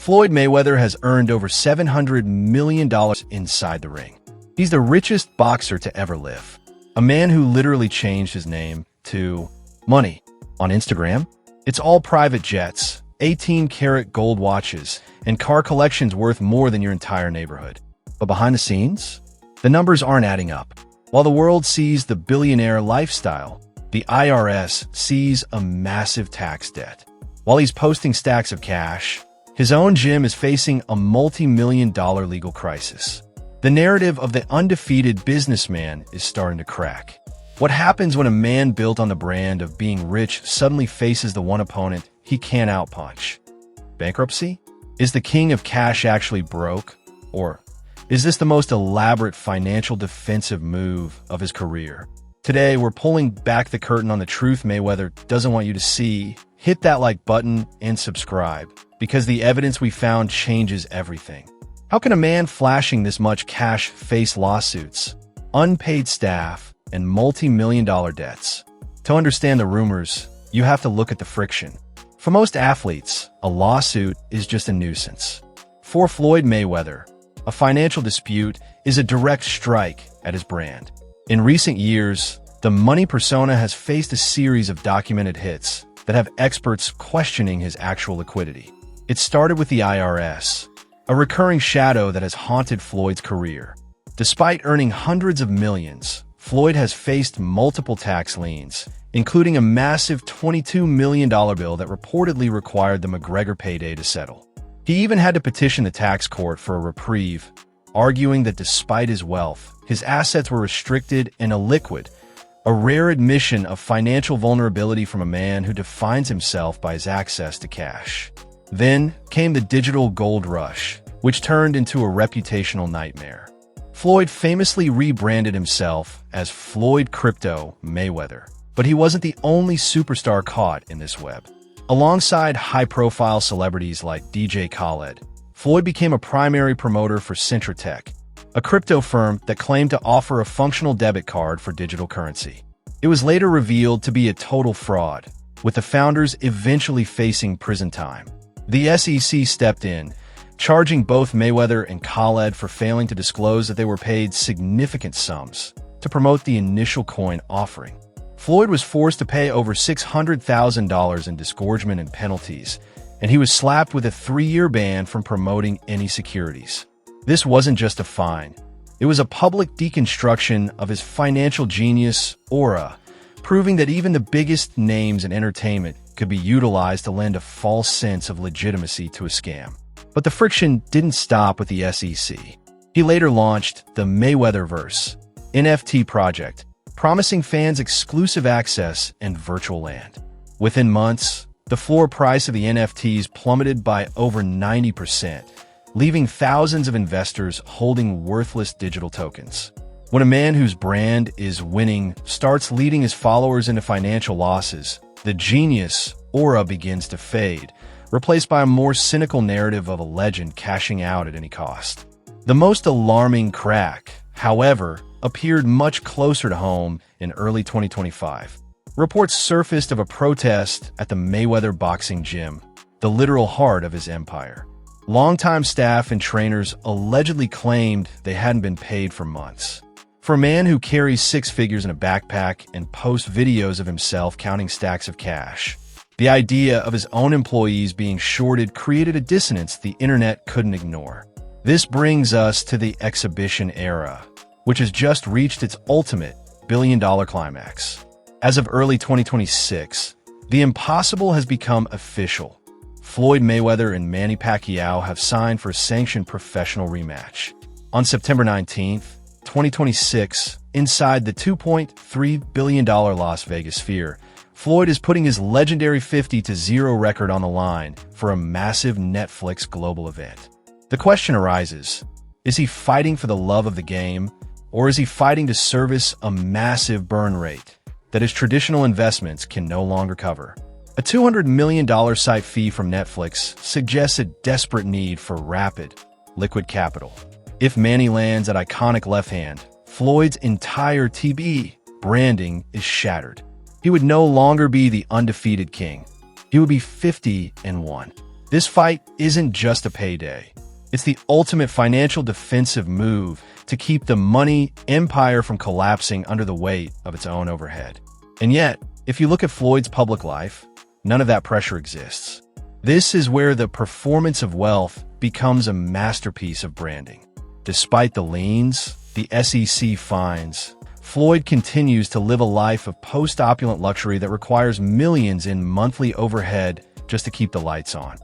Floyd Mayweather has earned over $700 million inside the ring. He's the richest boxer to ever live. A man who literally changed his name to Money. On Instagram, it's all private jets, 18-karat gold watches, and car collections worth more than your entire neighborhood. But behind the scenes, the numbers aren't adding up. While the world sees the billionaire lifestyle, the IRS sees a massive tax debt. While he's posting stacks of cash, his own gym is facing a multi-million-dollar legal crisis. The narrative of the undefeated businessman is starting to crack. What happens when a man built on the brand of being rich suddenly faces the one opponent he can't outpunch? Bankruptcy? Is the king of cash actually broke? Or is this the most elaborate financial defensive move of his career? Today, we're pulling back the curtain on the truth Mayweather doesn't want you to see. Hit that like button and subscribe, because the evidence we found changes everything. How can a man flashing this much cash face lawsuits, unpaid staff, and multi-million-dollar debts? To understand the rumors, you have to look at the friction. For most athletes, a lawsuit is just a nuisance. For Floyd Mayweather, a financial dispute is a direct strike at his brand. In recent years, the money persona has faced a series of documented hits that have experts questioning his actual liquidity. It started with the IRS, a recurring shadow that has haunted Floyd's career. Despite earning hundreds of millions, Floyd has faced multiple tax liens, including a massive $22 million bill that reportedly required the McGregor payday to settle. He even had to petition the tax court for a reprieve, arguing that despite his wealth, his assets were restricted and illiquid, a rare admission of financial vulnerability from a man who defines himself by his access to cash. Then came the digital gold rush, which turned into a reputational nightmare. Floyd famously rebranded himself as Floyd Crypto Mayweather, but he wasn't the only superstar caught in this web. Alongside high-profile celebrities like DJ Khaled, Floyd became a primary promoter for Curating, a crypto firm that claimed to offer a functional debit card for digital currency. It was later revealed to be a total fraud, with the founders eventually facing prison time. The SEC stepped in, charging both Mayweather and Khaled for failing to disclose that they were paid significant sums to promote the initial coin offering. Floyd was forced to pay over $600,000 in disgorgement and penalties, and he was slapped with a 3-year ban from promoting any securities. This wasn't just a fine. It was a public deconstruction of his financial genius aura, proving that even the biggest names in entertainment could be utilized to lend a false sense of legitimacy to a scam. But the friction didn't stop with the SEC. He later launched the Mayweatherverse NFT project, promising fans exclusive access and virtual land. Within months, the floor price of the NFTs plummeted by over 90%, leaving thousands of investors holding worthless digital tokens. When a man whose brand is winning starts leading his followers into financial losses, the genius aura begins to fade, replaced by a more cynical narrative of a legend cashing out at any cost. The most alarming crack, however, appeared much closer to home in early 2025. Reports surfaced of a protest at the Mayweather boxing gym, the literal heart of his empire. Longtime staff and trainers allegedly claimed they hadn't been paid for months. For a man who carries 6 figures in a backpack and posts videos of himself counting stacks of cash, the idea of his own employees being shorted created a dissonance the internet couldn't ignore. This brings us to the exhibition era, which has just reached its ultimate billion-dollar climax. As of early 2026, the impossible has become official. Floyd Mayweather and Manny Pacquiao have signed for a sanctioned professional rematch. On September 19th, 2026, inside the $2.3 billion Las Vegas Sphere, Floyd is putting his legendary 50-0 record on the line for a massive Netflix global event. The question arises, is he fighting for the love of the game, or is he fighting to service a massive burn rate that his traditional investments can no longer cover? A $200 million site fee from Netflix suggests a desperate need for rapid, liquid capital. If Manny lands at iconic left hand, Floyd's entire TB branding is shattered. He would no longer be the undefeated king. He would be 50-1. This fight isn't just a payday. It's the ultimate financial defensive move to keep the money empire from collapsing under the weight of its own overhead. And yet, if you look at Floyd's public life, none of that pressure exists. This is where the performance of wealth becomes a masterpiece of branding. Despite the liens, the SEC fines, Floyd continues to live a life of post-opulent luxury that requires millions in monthly overhead just to keep the lights on.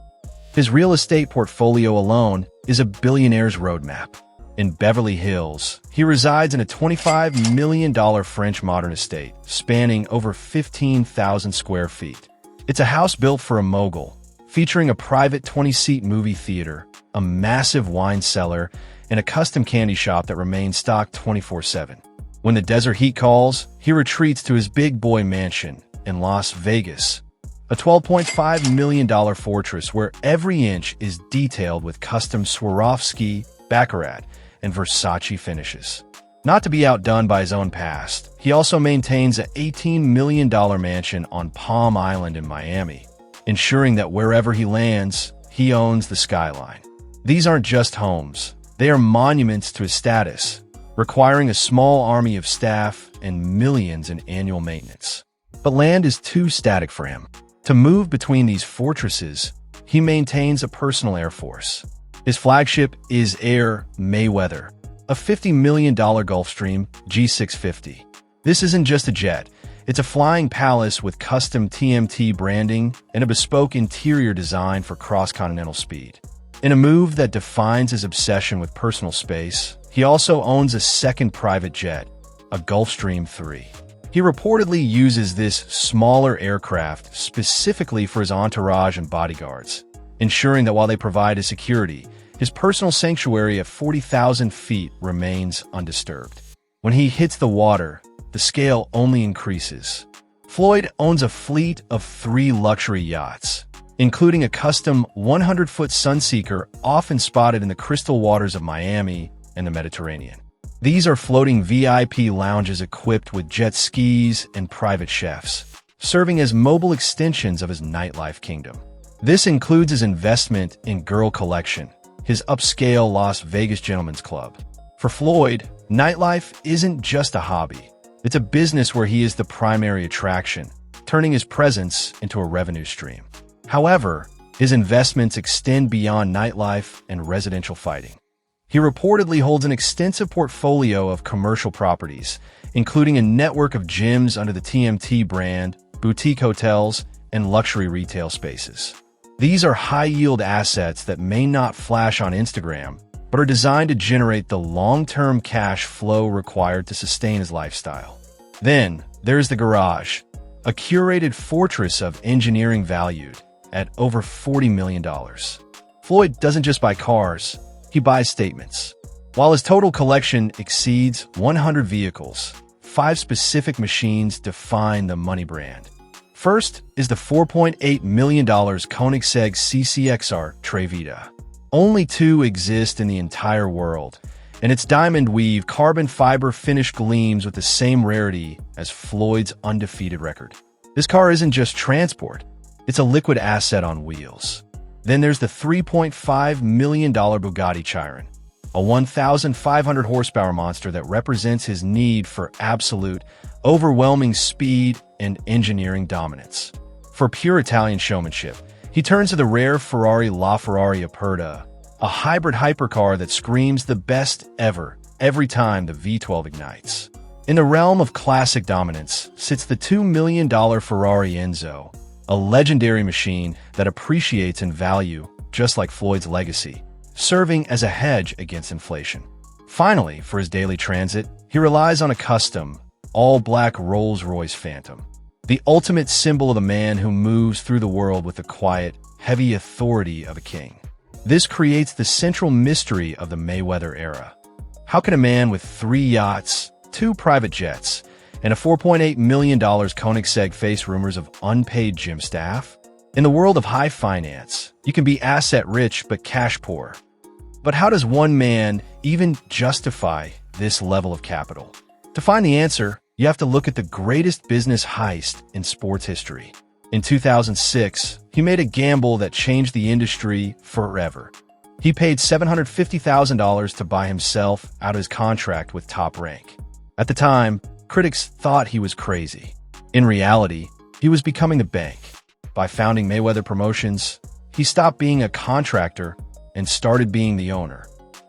His real estate portfolio alone is a billionaire's roadmap. In Beverly Hills, he resides in a $25 million French modern estate spanning over 15,000 square feet. It's a house built for a mogul, featuring a private 20-seat movie theater, a massive wine cellar, and a custom candy shop that remains stocked 24/7. When the desert heat calls, he retreats to his big boy mansion in Las Vegas, a $12.5 million fortress where every inch is detailed with custom Swarovski, Baccarat, and Versace finishes. Not to be outdone by his own past, he also maintains an $18 million mansion on Palm Island in Miami, ensuring that wherever he lands, he owns the skyline. These aren't just homes, they are monuments to his status, requiring a small army of staff and millions in annual maintenance. But land is too static for him. To move between these fortresses, he maintains a personal air force. His flagship is Air Mayweather, a $50 million Gulfstream G650. This isn't just a jet, it's a flying palace with custom TMT branding and a bespoke interior design for cross-continental speed. In a move that defines his obsession with personal space, he also owns a second private jet, a Gulfstream 3. He reportedly uses this smaller aircraft specifically for his entourage and bodyguards, ensuring that while they provide his security, his personal sanctuary at 40,000 feet remains undisturbed. When he hits the water, the scale only increases. Floyd owns a fleet of 3 luxury yachts, including a custom 100-foot Sunseeker often spotted in the crystal waters of Miami and the Mediterranean. These are floating VIP lounges equipped with jet skis and private chefs, serving as mobile extensions of his nightlife kingdom. This includes his investment in Girl Collection, his upscale Las Vegas gentlemen's club. For Floyd, nightlife isn't just a hobby. It's a business where he is the primary attraction, turning his presence into a revenue stream. However, his investments extend beyond nightlife and residential fighting. He reportedly holds an extensive portfolio of commercial properties, including a network of gyms under the TMT brand, boutique hotels, and luxury retail spaces. These are high-yield assets that may not flash on Instagram, but are designed to generate the long-term cash flow required to sustain his lifestyle. Then, there's the garage, a curated fortress of engineering valued at over $40 million. Floyd doesn't just buy cars, he buys statements. While his total collection exceeds 100 vehicles, 5 specific machines define the money brand. First is the $4.8 million Koenigsegg CCXR Trevita. Only 2 exist in the entire world, and its diamond weave carbon fiber finish gleams with the same rarity as Floyd's undefeated record. This car isn't just transport, it's a liquid asset on wheels. Then there's the $3.5 million Bugatti Chiron, a 1,500 horsepower monster that represents his need for absolute, overwhelming speed and engineering dominance. For pure Italian showmanship, he turns to the rare Ferrari LaFerrari Aperta, a hybrid hypercar that screams the best ever every time the V12 ignites. In the realm of classic dominance sits the $2 million Ferrari Enzo, a legendary machine that appreciates in value just like Floyd's legacy, serving as a hedge against inflation. Finally, for his daily transit, he relies on a custom, all-black Rolls-Royce Phantom, the ultimate symbol of the man who moves through the world with the quiet, heavy authority of a king. This creates the central mystery of the Mayweather era. How can a man with 3 yachts, 2 private jets, and a $4.8 million Koenigsegg face rumors of unpaid gym staff? In the world of high finance, you can be asset-rich but cash-poor. But how does one man even justify this level of capital? To find the answer, you have to look at the greatest business heist in sports history. In 2006, he made a gamble that changed the industry forever. He paid $750,000 to buy himself out of his contract with Top Rank. At the time, critics thought he was crazy. In reality, he was becoming the bank. By founding Mayweather Promotions, he stopped being a contractor and started being the owner.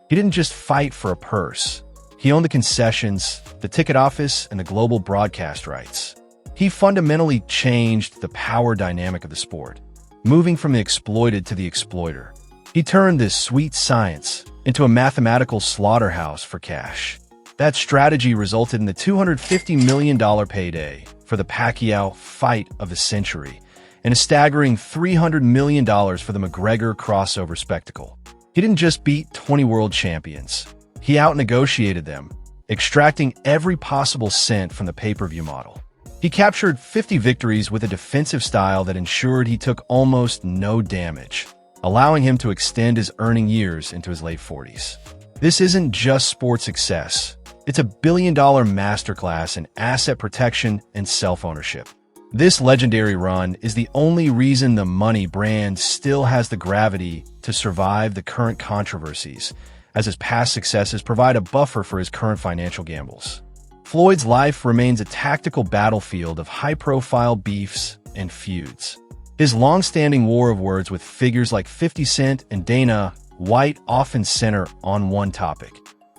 He didn't just fight for a purse. He owned the concessions, the ticket office, and the global broadcast rights. He fundamentally changed the power dynamic of the sport, moving from the exploited to the exploiter. He turned this sweet science into a mathematical slaughterhouse for cash. That strategy resulted in the $250 million payday for the Pacquiao fight of the century and a staggering $300 million for the McGregor crossover spectacle. He didn't just beat 20 world champions. He out-negotiated them, extracting every possible cent from the pay-per-view model. He captured 50 victories with a defensive style that ensured he took almost no damage, allowing him to extend his earning years into his late 40s. This isn't just sports success. It's a billion-dollar masterclass in asset protection and self-ownership. This legendary run is the only reason the Money brand still has the gravity to survive the current controversies, as his past successes provide a buffer for his current financial gambles. Floyd's life remains a tactical battlefield of high-profile beefs and feuds. His long-standing war of words with figures like 50 Cent and Dana White often center on one topic: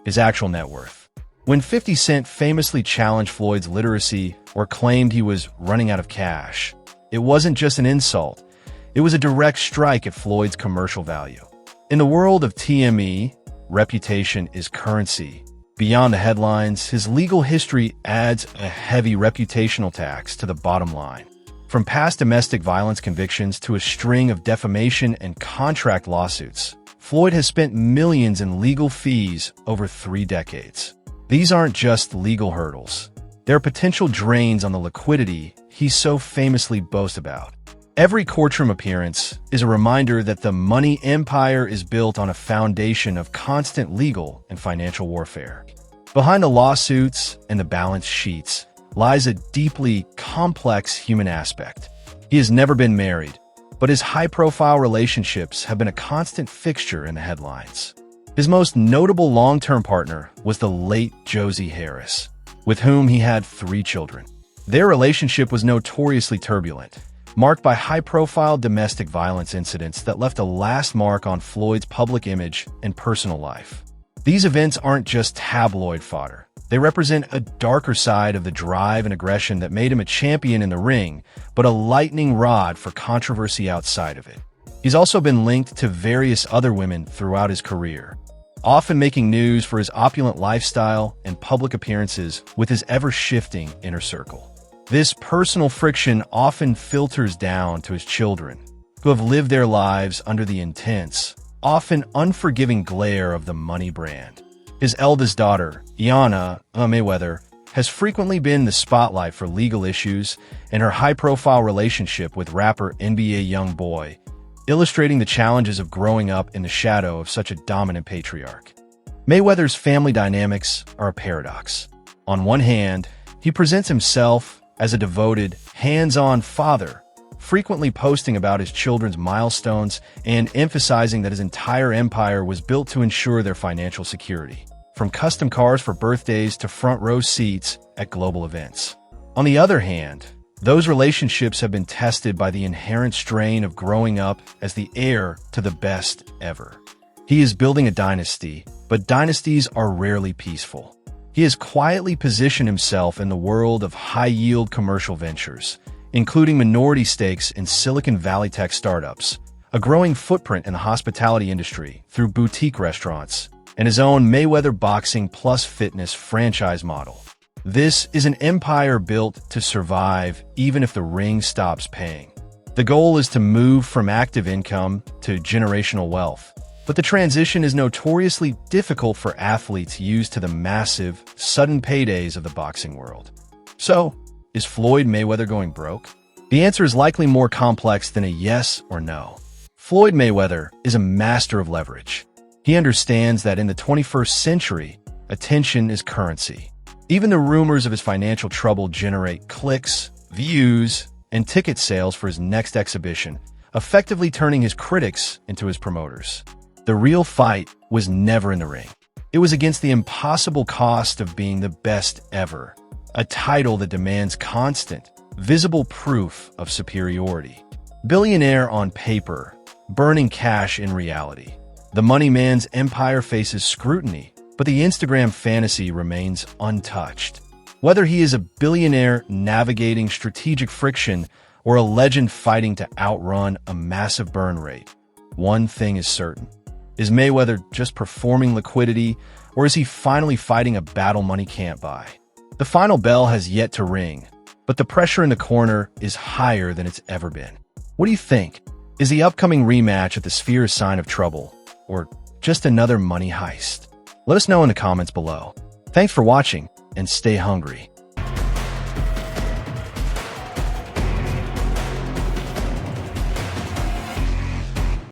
his actual net worth. When 50 Cent famously challenged Floyd's literacy or claimed he was running out of cash, it wasn't just an insult. It was a direct strike at Floyd's commercial value. In the world of TME, reputation is currency. Beyond the headlines, his legal history adds a heavy reputational tax to the bottom line. From past domestic violence convictions to a string of defamation and contract lawsuits, Floyd has spent millions in legal fees over 3 decades. These aren't just legal hurdles. They're potential drains on the liquidity he so famously boasts about. Every courtroom appearance is a reminder that the money empire is built on a foundation of constant legal and financial warfare. Behind the lawsuits and the balance sheets lies a deeply complex human aspect. He has never been married, but his high-profile relationships have been a constant fixture in the headlines. His most notable long-term partner was the late Josie Harris, with whom he had 3 children. Their relationship was notoriously turbulent, marked by high-profile domestic violence incidents that left a lasting mark on Floyd's public image and personal life. These events aren't just tabloid fodder. They represent a darker side of the drive and aggression that made him a champion in the ring, but a lightning rod for controversy outside of it. He's also been linked to various other women throughout his career, often making news for his opulent lifestyle and public appearances with his ever-shifting inner circle. This personal friction often filters down to his children, who have lived their lives under the intense, often unforgiving glare of the Money brand. His eldest daughter, Iana Mayweather, has frequently been in the spotlight for legal issues and her high-profile relationship with rapper NBA YoungBoy, illustrating the challenges of growing up in the shadow of such a dominant patriarch. Mayweather's family dynamics are a paradox. On one hand, he presents himself as a devoted, hands-on father, frequently posting about his children's milestones and emphasizing that his entire empire was built to ensure their financial security, from custom cars for birthdays to front-row seats at global events. On the other hand, those relationships have been tested by the inherent strain of growing up as the heir to the best ever. He is building a dynasty, but dynasties are rarely peaceful. He has quietly positioned himself in the world of high-yield commercial ventures, including minority stakes in Silicon Valley tech startups, a growing footprint in the hospitality industry through boutique restaurants, and his own Mayweather Boxing Plus Fitness franchise model. This is an empire built to survive even if the ring stops paying. The goal is to move from active income to generational wealth, but the transition is notoriously difficult for athletes used to the massive, sudden paydays of the boxing world. So, is Floyd Mayweather going broke? The answer is likely more complex than a yes or no. Floyd Mayweather is a master of leverage. He understands that in the 21st century, attention is currency. Even the rumors of his financial trouble generate clicks, views, and ticket sales for his next exhibition, effectively turning his critics into his promoters. The real fight was never in the ring. It was against the impossible cost of being the best ever, a title that demands constant, visible proof of superiority. Billionaire on paper, burning cash in reality. The money man's empire faces scrutiny, but the Instagram fantasy remains untouched. Whether he is a billionaire navigating strategic friction or a legend fighting to outrun a massive burn rate, one thing is certain. Is Mayweather just performing liquidity, or is he finally fighting a battle money can't buy? The final bell has yet to ring, but the pressure in the corner is higher than it's ever been. What do you think? Is the upcoming rematch at the Sphere a sign of trouble, or just another money heist? Let us know in the comments below. Thanks for watching, and stay hungry.